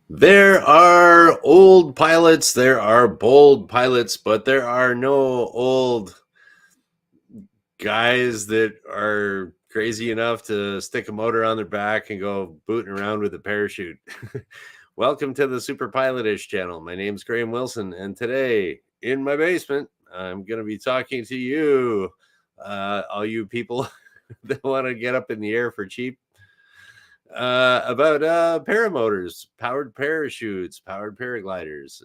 There are old pilots, there are bold pilots, but there are no old guys that are crazy enough to stick a motor on their back and go booting around with a parachute. Welcome to the Superpilotish channel. My name's Graham Wilson, and today in my basement, I'm going to be talking to you, all you people that want to get up in the air for cheap, about paramotors, powered parachutes, powered paragliders,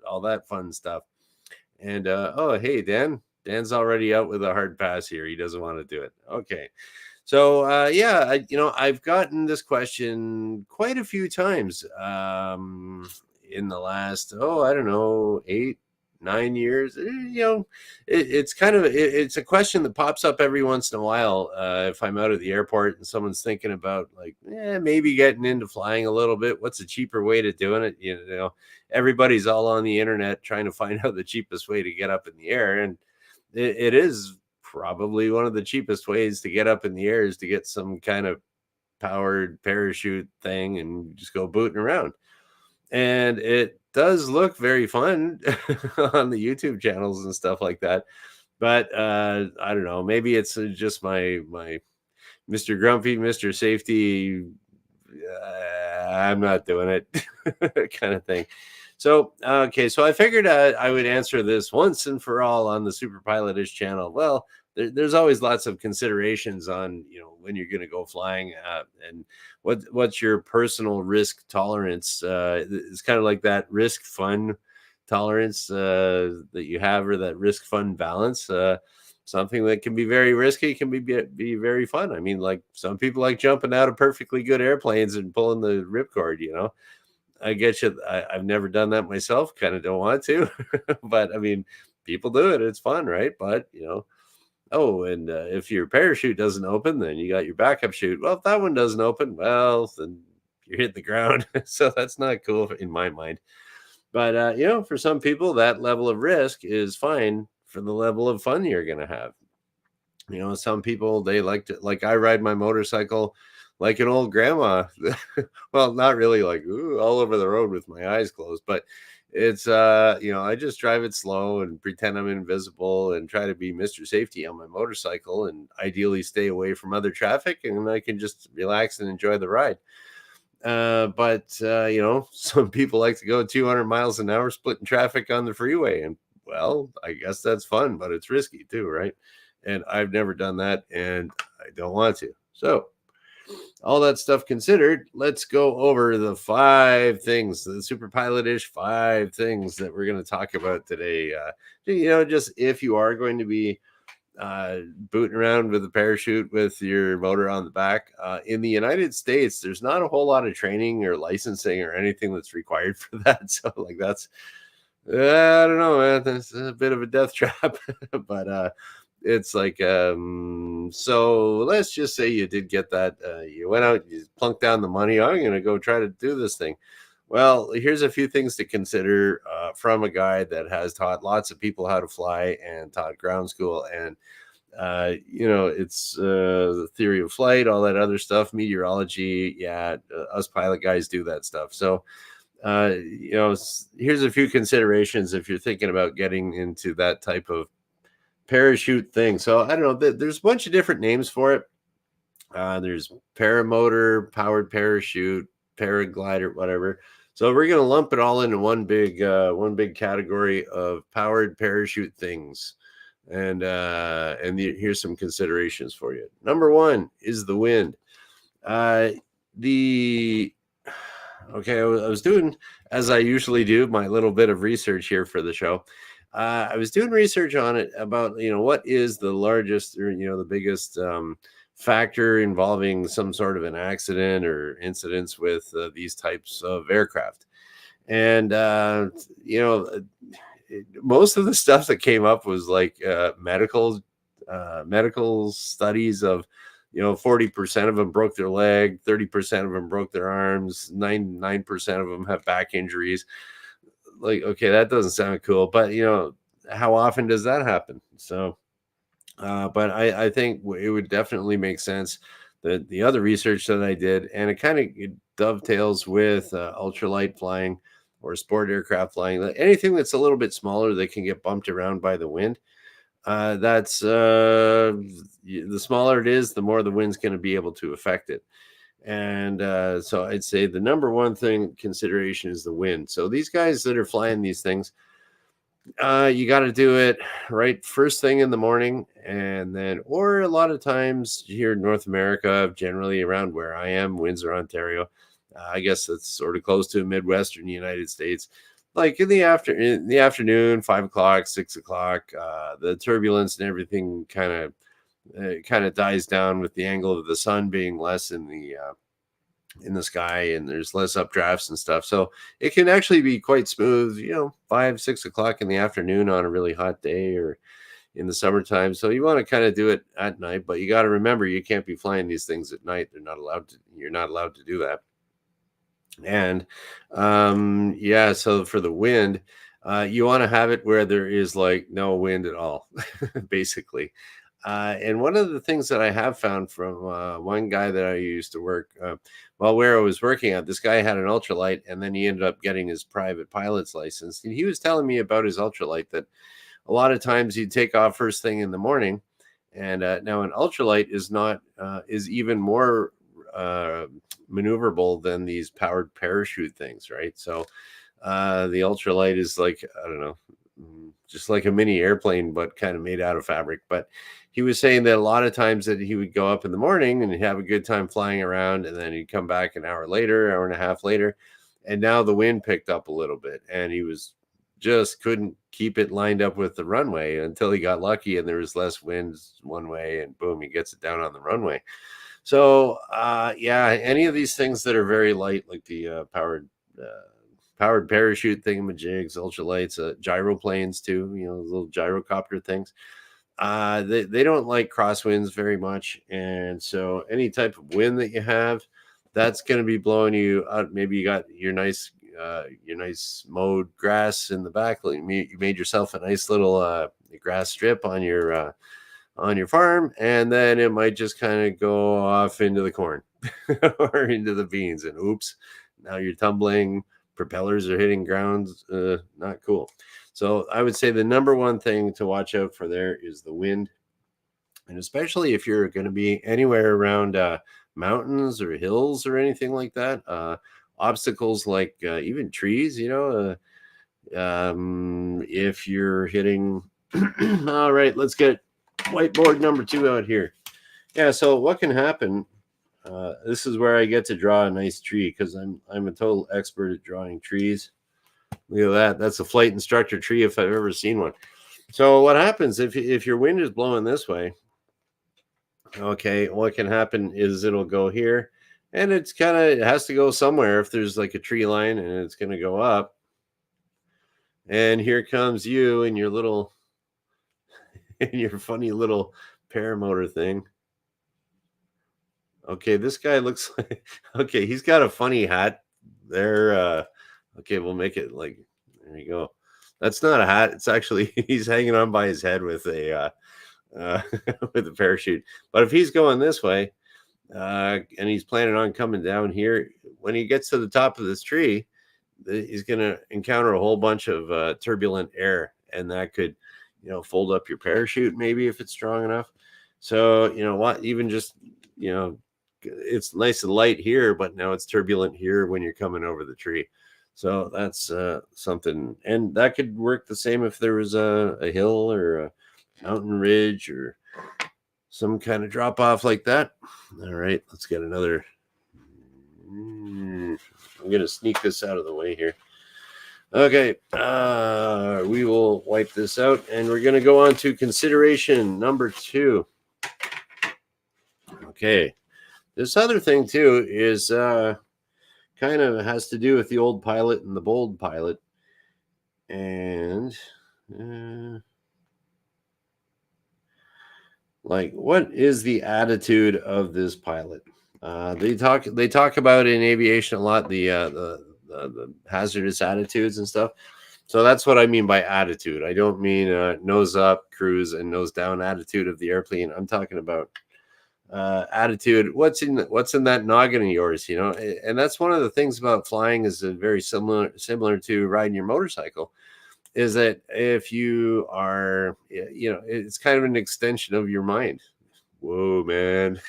all that fun stuff. And oh, hey, Dan. Dan's already out with a hard pass here. He doesn't want to do it. Okay. So yeah, I've gotten this question quite a few times in the last, I don't know, 8, 9 years. It's kind of it's a question that pops up every once in a while if I'm out at the airport and someone's thinking about like maybe getting into flying a little bit. What's a cheaper way to doing it? Everybody's all on the internet trying to find out the cheapest way to get up in the air, and it is probably one of the cheapest ways to get up in the air is to get some kind of powered parachute thing and just go booting around. And it does look very fun on the YouTube channels and stuff like that. But I don't know, maybe it's just my Mr. Grumpy, Mr. Safety, I'm not doing it kind of thing. So, okay, so I figured I would answer this once and for all on the Super Pilotish channel. Well, there's always lots of considerations on when you're going to go flying and what's your personal risk tolerance. It's kind of like that risk fun tolerance that you have, or that risk fun balance. Something that can be very risky can be very fun. I mean, like some people like jumping out of perfectly good airplanes and pulling the ripcord. I get you. I've never done that myself. Kind of don't want to, but I mean, people do it. It's fun, right? But oh, and if your parachute doesn't open, then you got your backup chute. Well, if that one doesn't open, well, then you're hitting the ground. So that's not cool in my mind. But for some people, that level of risk is fine for the level of fun you're going to have. Some people, they like I ride my motorcycle like an old grandma. Well, not really like all over the road with my eyes closed, but it's I just drive it slow and pretend I'm invisible and try to be Mr. Safety on my motorcycle and ideally stay away from other traffic, and I can just relax and enjoy the ride. But some people like to go 200 miles an hour splitting traffic on the freeway, and well, I guess that's fun, but it's risky too, right? And I've never done that, and I don't want to. So, all that stuff considered, let's go over the 5 things, the super pilotish 5 things that we're going to talk about today. Just if you are going to be booting around with a parachute with your motor on the back. In the United States, there's not a whole lot of training or licensing or anything that's required for that. So, like, that's, I don't know, man. That's a bit of a death trap. But it's like, so let's just say you did get that. You went out, you plunked down the money. I'm going to go try to do this thing. Well, here's a few things to consider from a guy that has taught lots of people how to fly and taught ground school. And, it's the theory of flight, all that other stuff, meteorology. Yeah, us pilot guys do that stuff. So, here's a few considerations if you're thinking about getting into that type of parachute thing. So, I don't know, there's a bunch of different names for it. There's paramotor, powered parachute, paraglider, whatever. So we're going to lump it all into one big category of powered parachute things. And here's some considerations for you. Number 1 is the wind. Okay, I was doing, as I usually do, my little bit of research here for the show. I was doing research on it about what is the largest, or the biggest factor involving some sort of an accident or incidents with these types of aircraft. And most of the stuff that came up was like medical studies of 40% of them broke their leg, 30% of them broke their arms, 9% of them have back injuries. Like, okay, that doesn't sound cool, but how often does that happen? So but I think it would definitely make sense the other research that I did, and it dovetails with ultralight flying or sport aircraft flying. Anything that's a little bit smaller that can get bumped around by the wind. The smaller it is, the more the wind's going to be able to affect it. And so I'd say the number one thing consideration is the wind. So these guys that are flying these things, you got to do it right first thing in the morning, and then, or a lot of times here in North America, generally around where I am, Windsor, Ontario. I guess that's sort of close to Midwestern United States. Like in the afternoon, 5 o'clock, 6 o'clock, the turbulence and everything kind of dies down with the angle of the sun being less in the sky, and there's less updrafts and stuff. So it can actually be quite smooth, 5, 6 o'clock in the afternoon on a really hot day or in the summertime. So you want to kind of do it at night, but you got to remember you can't be flying these things at night. You're not allowed to do that. And yeah, so for the wind, you want to have it where there is like no wind at all, basically. And one of the things that I have found from one guy that I used to work, where I was working at, this guy had an ultralight, and then he ended up getting his private pilot's license. And he was telling me about his ultralight that a lot of times he'd take off first thing in the morning. And now an ultralight is even more maneuverable than these powered parachute things, right? So the ultralight is like, I don't know, just like a mini airplane, but kind of made out of fabric. But he was saying that a lot of times that he would go up in the morning and he'd have a good time flying around, and then he'd come back an hour later, hour and a half later, and now the wind picked up a little bit, and he was just couldn't keep it lined up with the runway until he got lucky and there was less winds one way, and boom, he gets it down on the runway. So yeah, any of these things that are very light, like the powered parachute thingamajigs, ultralights, gyroplanes too, little gyrocopter things. They don't like crosswinds very much, and so any type of wind that you have, that's going to be blowing you out. Maybe you got your nice mowed grass in the back. Like you made yourself a nice little grass strip on your farm, and then it might just kind of go off into the corn or into the beans, and oops, now you're tumbling. Propellers are hitting grounds. Not cool. So I would say the number one thing to watch out for there is the wind. And especially if you're going to be anywhere around mountains or hills or anything like that, obstacles like even trees, if you're hitting, all right, let's get whiteboard number 2 out here. Yeah, so what can happen, this is where I get to draw a nice tree, because I'm a total expert at drawing trees. Look at that. That's a flight instructor tree if I've ever seen one. So what happens if your wind is blowing this way? Okay, what can happen is it'll go here, and it has to go somewhere if there's like a tree line, and it's going to go up. And here comes you and your little and your funny little paramotor thing. Okay, this guy looks like, okay, he's got a funny hat there. Okay, we'll make it like, there you go. That's not a hat. It's actually, he's hanging on by his head with a with a parachute. But if he's going this way, and he's planning on coming down here, when he gets to the top of this tree, he's going to encounter a whole bunch of turbulent air, and that could, fold up your parachute maybe if it's strong enough. So, even just, it's nice and light here, but now it's turbulent here when you're coming over the tree. So that's something, and that could work the same if there was a hill or a mountain ridge or some kind of drop off like that. All right, let's get another. I'm going to sneak this out of the way here. Okay, we will wipe this out, and we're going to go on to consideration number 2. Okay, this other thing too is kind of has to do with the old pilot and the bold pilot, and like, what is the attitude of this pilot? They talk about in aviation a lot the hazardous attitudes and stuff. So that's what I mean by attitude. I don't mean nose up, cruise, and nose down attitude of the airplane. I'm talking about attitude. What's in that noggin of yours? And that's one of the things about flying is very similar to riding your motorcycle. Is that if you are, it's kind of an extension of your mind. Whoa, man.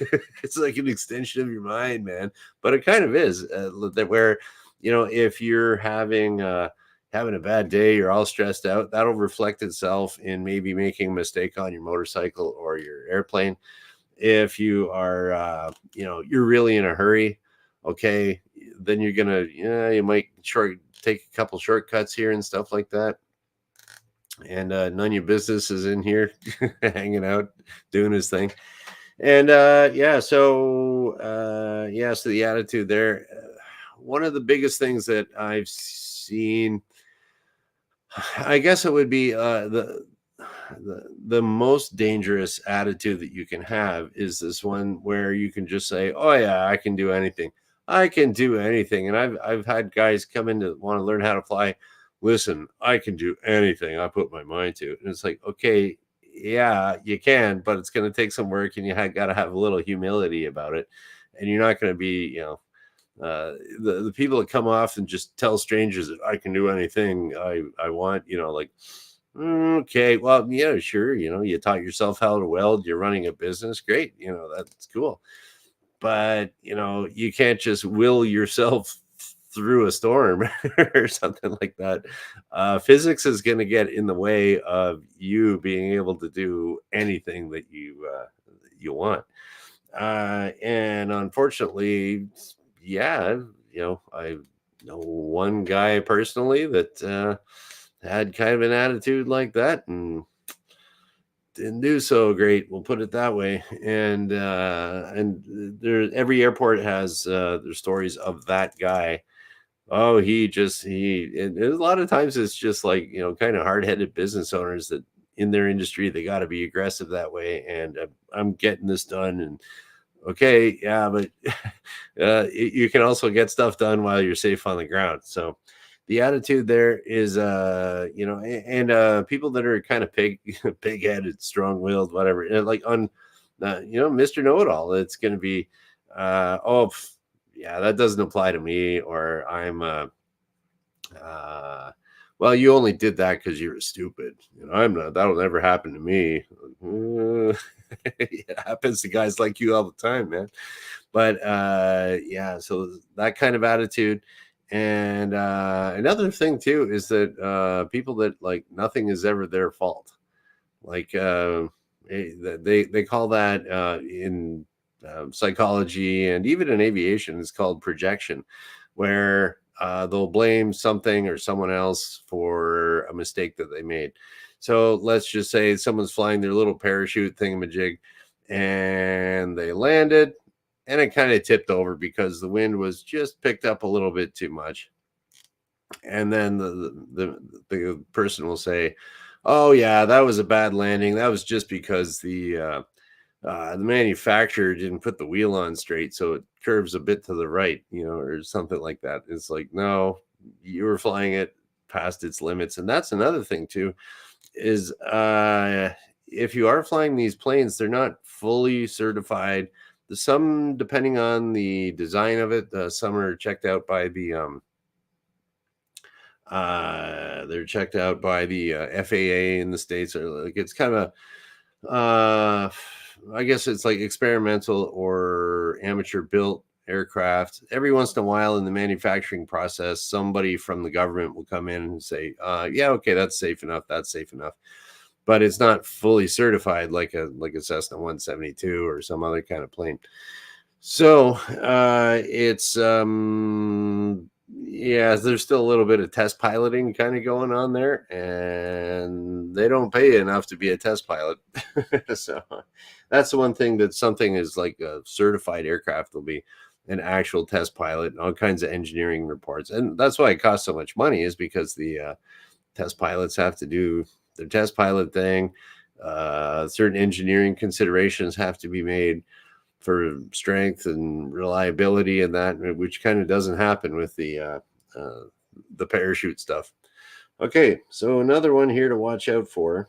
It's like an extension of your mind, man. But it kind of is, that where, if you're having a bad day, you're all stressed out, that'll reflect itself in maybe making a mistake on your motorcycle or your airplane. If you are, you're really in a hurry, okay, then you're gonna, you might take a couple shortcuts here and stuff like that. And none of your business is in here hanging out doing his thing. And so the attitude there, one of the biggest things that I've seen, I guess it would be, the most dangerous attitude that you can have is this one where you can just say, "Oh yeah, I can do anything. I can do anything." And I've had guys come in to want to learn how to fly. Listen, I can do anything I put my mind to. And it's like, okay, yeah, you can, but it's going to take some work, and you got to have a little humility about it. And you're not going to be, the people that come off and just tell strangers that I can do anything I want, like, okay, well, yeah, sure, you taught yourself how to weld, you're running a business, great, that's cool. But you can't just will yourself through a storm or something like that. Physics is going to get in the way of you being able to do anything that you want. And unfortunately, yeah, I know one guy personally that had kind of an attitude like that and didn't do so great. We'll put it that way. And there, every airport has their stories of that guy. Oh, and a lot of times it's just like, kind of hard-headed business owners that in their industry, they got to be aggressive that way. And I'm getting this done. And okay, yeah, but you can also get stuff done while you're safe on the ground. So the attitude there is, and people that are kind of pig-headed, strong-willed, whatever, and like on, Mr. Know-It-All, it's going to be, yeah, that doesn't apply to me, or I'm, uh, well, you only did that because you were stupid. I'm not. That'll never happen to me. It happens to guys like you all the time, man. But yeah, so that kind of attitude. And another thing too is that people that like nothing is ever their fault. Like they call that in psychology and even in aviation, it's called projection, where they'll blame something or someone else for a mistake that they made. So let's just say someone's flying their little parachute thingamajig and they landed and it kind of tipped over because the wind was just picked up a little bit too much. And then the person will say, "Oh yeah, that was a bad landing. That was just because the manufacturer didn't put the wheel on straight, so it curves a bit to the right, or something like that." It's like, no, you were flying it past its limits. And that's another thing too, is if you are flying these planes, they're not fully certified. Some, depending on the design of it, some are checked out by the they're checked out by the FAA in the States, or like it's kind of I guess it's like experimental or amateur built aircraft. Every once in a while in the manufacturing process, somebody from the government will come in and say, yeah, okay, that's safe enough. That's safe enough. But it's not fully certified like a Cessna 172 or some other kind of plane. So it's yeah, there's still a little bit of test piloting kind of going on there, and they don't pay enough to be a test pilot. So that's the one thing, that something is like a certified aircraft will be an actual test pilot and all kinds of engineering reports. And that's why it costs so much money, is because the test pilots have to do their test pilot thing. Certain engineering considerations have to be made for strength and reliability, and that, which kind of doesn't happen with the parachute stuff. Okay, so another one here to watch out for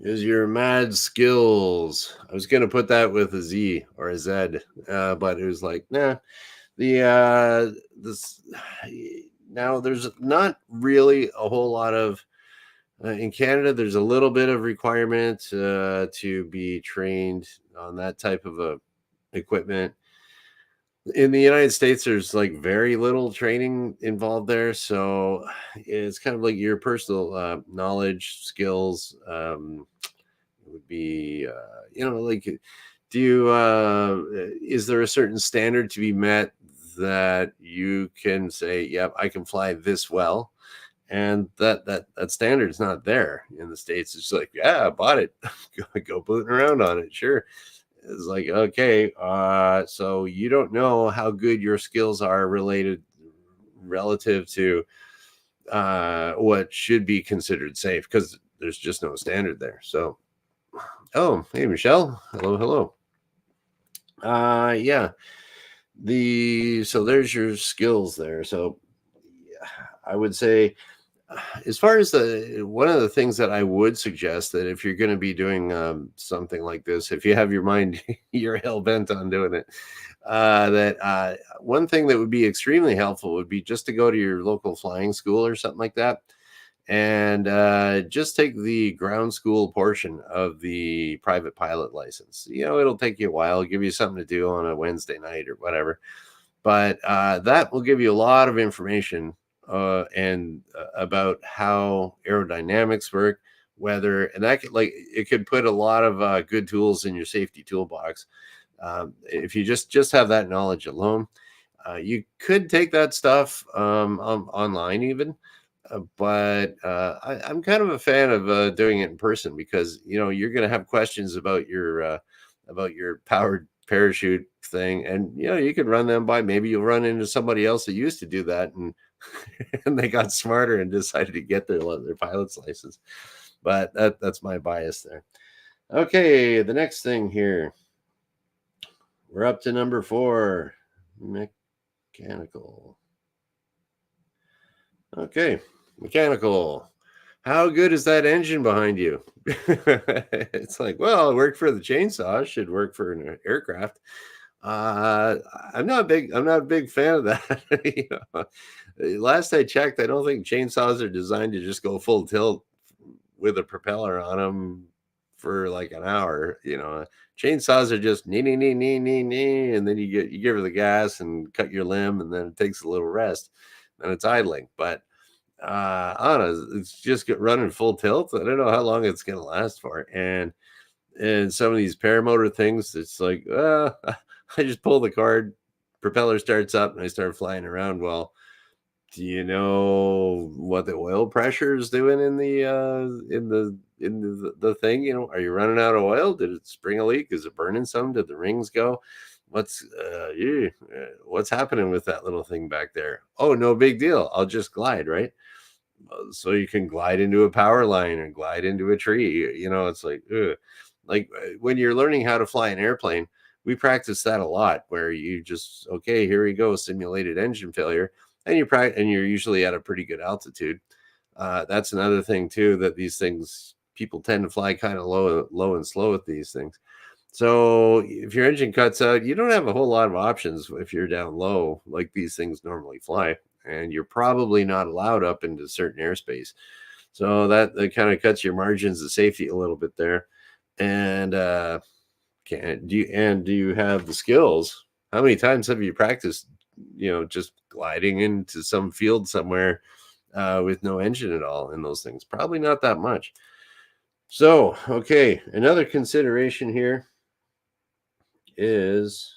is your mad skills. I was gonna put that with a Z or a Z, but it was like, nah. This now there's not really a whole lot of in Canada. There's a little bit of requirement to be trained on that type of a equipment. In the United States, there's like very little training involved there, so it's kind of like your personal knowledge, skills. Would be like, do you is there a certain standard to be met that you can say, yep, I can fly this well, and that standard's not there in the States. It's like, yeah, I bought it. Go booting around on it, sure. It's like, okay, so you don't know how good your skills are related relative to what should be considered safe, because there's just no standard there. So, oh, hey, Michelle. Hello, hello. Yeah. So there's your skills there. So yeah, I would say, as far as one of the things that I would suggest, that if you're going to be doing something like this, if you have your mind, you're hell bent on doing it. That one thing that would be extremely helpful would be just to go to your local flying school or something like that, and just take the ground school portion of the private pilot license. It'll take you a while, give you something to do on a Wednesday night or whatever, but that will give you a lot of information and about how aerodynamics work, weather, and that could, like, it could put a lot of good tools in your safety toolbox. If you just have that knowledge alone, you could take that stuff online even, but I'm kind of a fan of doing it in person, because you're going to have questions about your powered parachute thing, and you can run them by. Maybe you'll run into somebody else that used to do that, and and they got smarter and decided to get their pilot's license. But that's my bias there. Okay, the next thing here, we're up to number 4, mechanical. Okay, mechanical. How good is that engine behind you? It's like, well, it worked for the chainsaw, should work for an aircraft. Uh, I'm not a big fan of that. Last I checked, I don't think chainsaws are designed to just go full tilt with a propeller on them for like an hour. Chainsaws are just knee knee knee knee knee knee, and then you give her the gas and cut your limb, and then it takes a little rest, and it's idling. But I don't know, it's just running full tilt. I don't know how long it's gonna last for. And some of these paramotor things, it's like, I just pull the cord, propeller starts up, and I start flying around. Well, do you know what the oil pressure is doing in the thing? Are you running out of oil? Did it spring a leak? Is it burning some? Did the rings go? What's happening with that little thing back there? Oh, no big deal. I'll just glide, right? So you can glide into a power line and glide into a tree. It's like, ugh. Like when you're learning how to fly an airplane, we practice that a lot, where you just, okay, here we go, simulated engine failure, and you're usually at a pretty good altitude. That's another thing too, that these things, people tend to fly kind of low and slow with these things. So if your engine cuts out, you don't have a whole lot of options if you're down low, like these things normally fly, and you're probably not allowed up into certain airspace. So that kind of cuts your margins of safety a little bit there. And do you have the skills? How many times have you practiced, just gliding into some field somewhere with no engine at all in those things? Probably not that much. So, okay, another consideration here is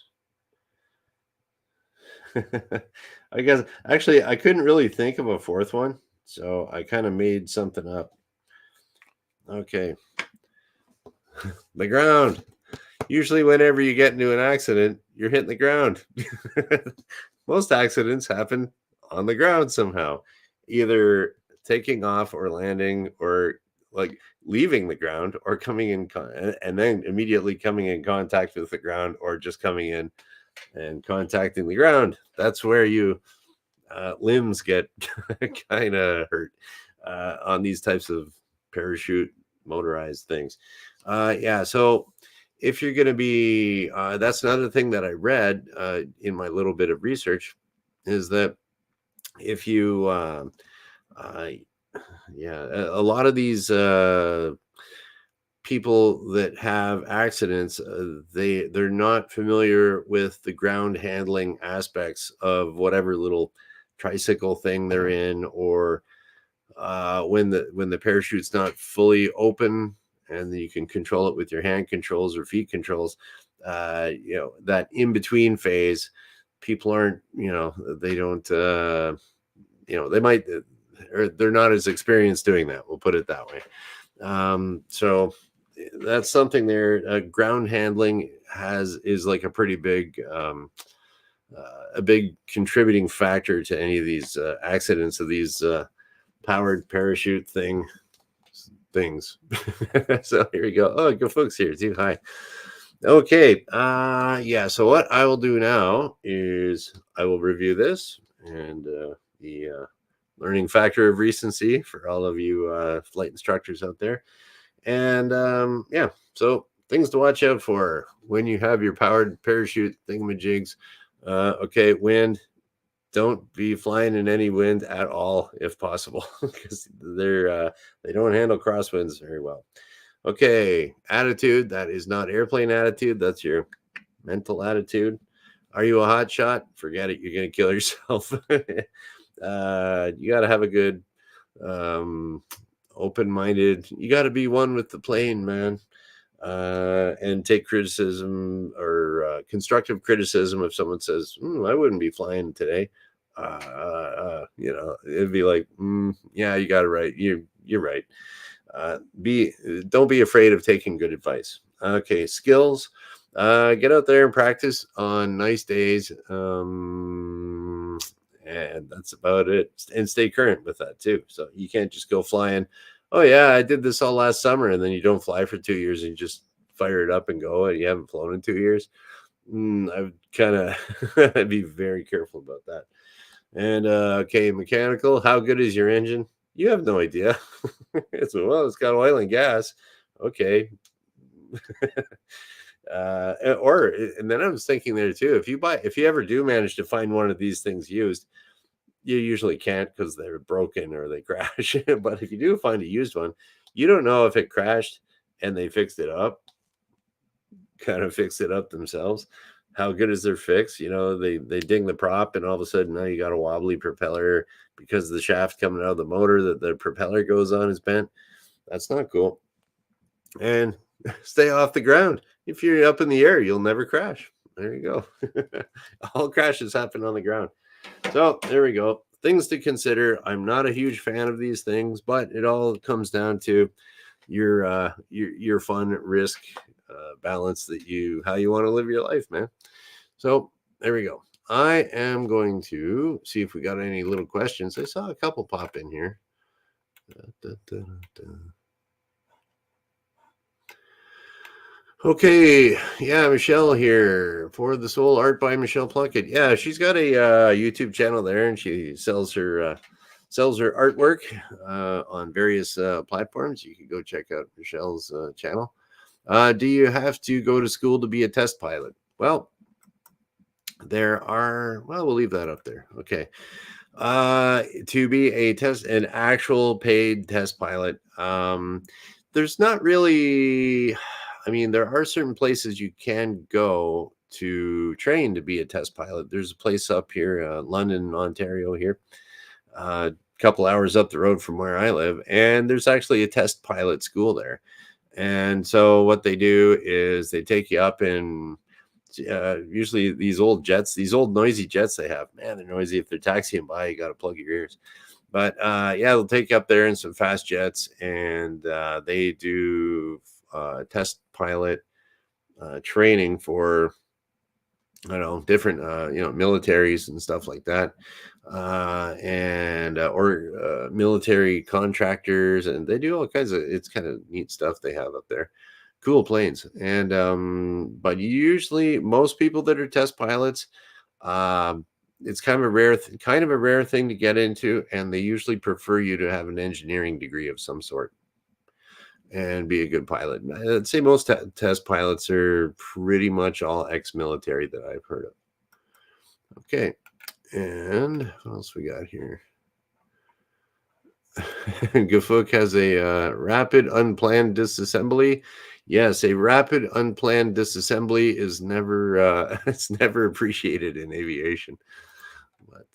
I guess actually I couldn't really think of a fourth one, so I kind of made something up. Okay. The ground. Usually whenever you get into an accident, you're hitting the ground. Most accidents happen on the ground somehow, either taking off or landing, or like leaving the ground, or coming in and then immediately coming in contact with the ground, or just coming in and contacting the ground. That's where you limbs get kind of hurt on these types of parachute motorized things. Yeah, so if you're going to be, that's another thing that I read in my little bit of research, is that if you, uh, yeah, a lot of these people that have accidents, they're not familiar with the ground handling aspects of whatever little tricycle thing they're in, or when the parachute's not fully open and you can control it with your hand controls or feet controls. That in between phase, people aren't, they don't, they might, or they're not as experienced doing that, we'll put it that way. So that's something there. Ground handling is like a pretty big, a big contributing factor to any of these accidents of these powered parachute things. So here we go. Oh, good folks here too. Hi. Okay. Yeah. So what I will do now is I will review this and the learning factor of recency for all of you flight instructors out there. And yeah, so things to watch out for when you have your powered parachute thingamajigs. Okay, wind. Don't be flying in any wind at all, if possible, because they don't handle crosswinds very well. Okay, attitude. That is not airplane attitude. That's your mental attitude. Are you a hot shot? Forget it. You're gonna kill yourself. You got to have a good open-minded, you got to be one with the plane, man. And take criticism or constructive criticism if someone says, I wouldn't be flying today. It'd be like, yeah, you got it right. You're right. Don't be afraid of taking good advice. Okay, skills. Get out there and practice on nice days. And that's about it. And stay current with that too. So you can't just go flying. Oh yeah, I did this all last summer, and then you don't fly for 2 years and you just fire it up and go, and you haven't flown in 2 years. I would kind of I'd be very careful about that. And okay, mechanical. How good is your engine? You have no idea. It's got oil and gas. Okay. And then I was thinking there too, if you ever do manage to find one of these things used, you usually can't because they're broken or they crash. But if you do find a used one, you don't know if it crashed and they fixed it up, kind of fixed it up themselves. How good is their fix? They ding the prop, and all of a sudden now you got a wobbly propeller because the shaft coming out of the motor that the propeller goes on is bent. That's not cool. And stay off the ground. If you're up in the air, you'll never crash. There you go. All crashes happen on the ground. So there we go. Things to consider. I'm not a huge fan of these things, but it all comes down to your fun risk balance how you want to live your life, man. So there we go. I am going to see if we got any little questions. I saw a couple pop in here. Okay, yeah, Michelle here for the Soul Art by Michelle Plunkett. Yeah, she's got a YouTube channel there, and she sells her artwork on various platforms. You can go check out Michelle's channel. Do you have to go to school to be a test pilot? Well, we'll leave that up there. Okay. To be an actual paid test pilot, there's not really, there are certain places you can go to train to be a test pilot. There's a place up here, London, Ontario here, a couple hours up the road from where I live, and there's actually a test pilot school there. And so what they do is they take you up in usually these old noisy jets they have. Man, they're noisy. If they're taxiing by, you got to plug your ears. But yeah, they'll take you up there in some fast jets, and they do test pilot training for, I don't know, different militaries and stuff like that, and or military contractors, and they do all kinds of, it's kind of neat stuff they have up there. Cool planes. And but usually most people that are test pilots, it's kind of a rare thing to get into, and they usually prefer you to have an engineering degree of some sort. and be a good pilot. I'd say most test pilots are pretty much all ex-military that I've heard of. Okay, and what else we got here? Gafuk has a rapid unplanned disassembly. Yes, a rapid unplanned disassembly is never it's never appreciated in aviation. But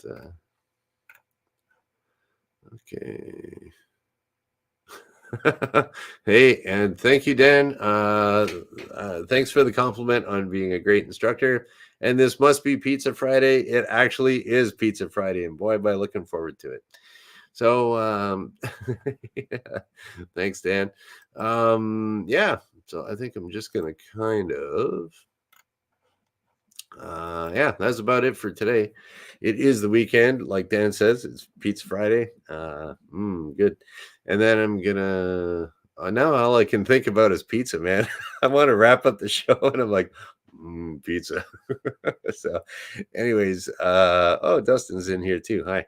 okay. Hey, and thank you, Dan. Thanks for the compliment on being a great instructor. And this must be Pizza Friday. It actually is Pizza Friday, and boy, am I looking forward to it. So, yeah, thanks, Dan. Yeah, so I think I'm just gonna kind of yeah, that's about it for today. It is the weekend, like Dan says. It's Pizza Friday. Good. And then I'm gonna now all I can think about is pizza, man. I want to wrap up the show, and I'm like, pizza. So, anyways, oh, Dustin's in here too. Hi.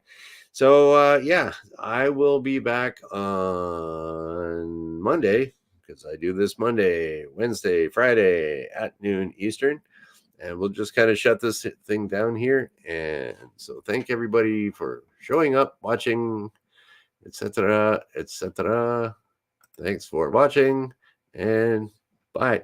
So yeah, I will be back on Monday because I do this Monday, Wednesday, Friday at noon Eastern. And we'll just kind of shut this thing down here. And so thank everybody for showing up, watching, etc., etc. Thanks for watching, and bye.